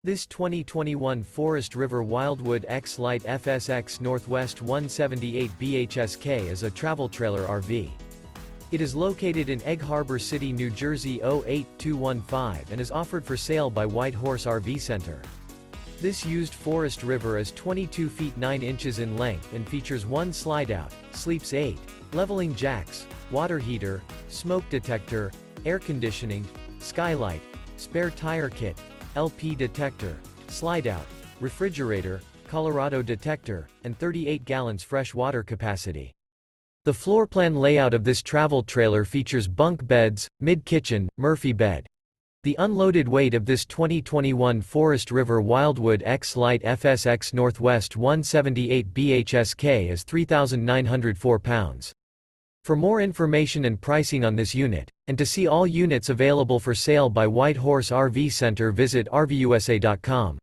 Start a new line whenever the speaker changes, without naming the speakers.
This 2021 Forest River Wildwood X-Lite FSX Northwest 178 BHSK is a travel trailer RV. It is located in Egg Harbor City, New Jersey 08215 and is offered for sale by White Horse RV Center. This used Forest River is 22 feet 9 inches in length and features one slide-out, sleeps 8, leveling jacks, water heater, smoke detector, air conditioning, skylight, spare tire kit, LP detector, slide-out, refrigerator, Colorado detector, and 38 gallons fresh water capacity. The floor plan layout of this travel trailer features bunk beds, mid-kitchen, Murphy bed. The unloaded weight of this 2021 Forest River Wildwood X-Lite FSX Northwest 178 BHSK is 3,904 pounds. For more information and pricing on this unit, and to see all units available for sale by White Horse RV Center, visit RVUSA.com.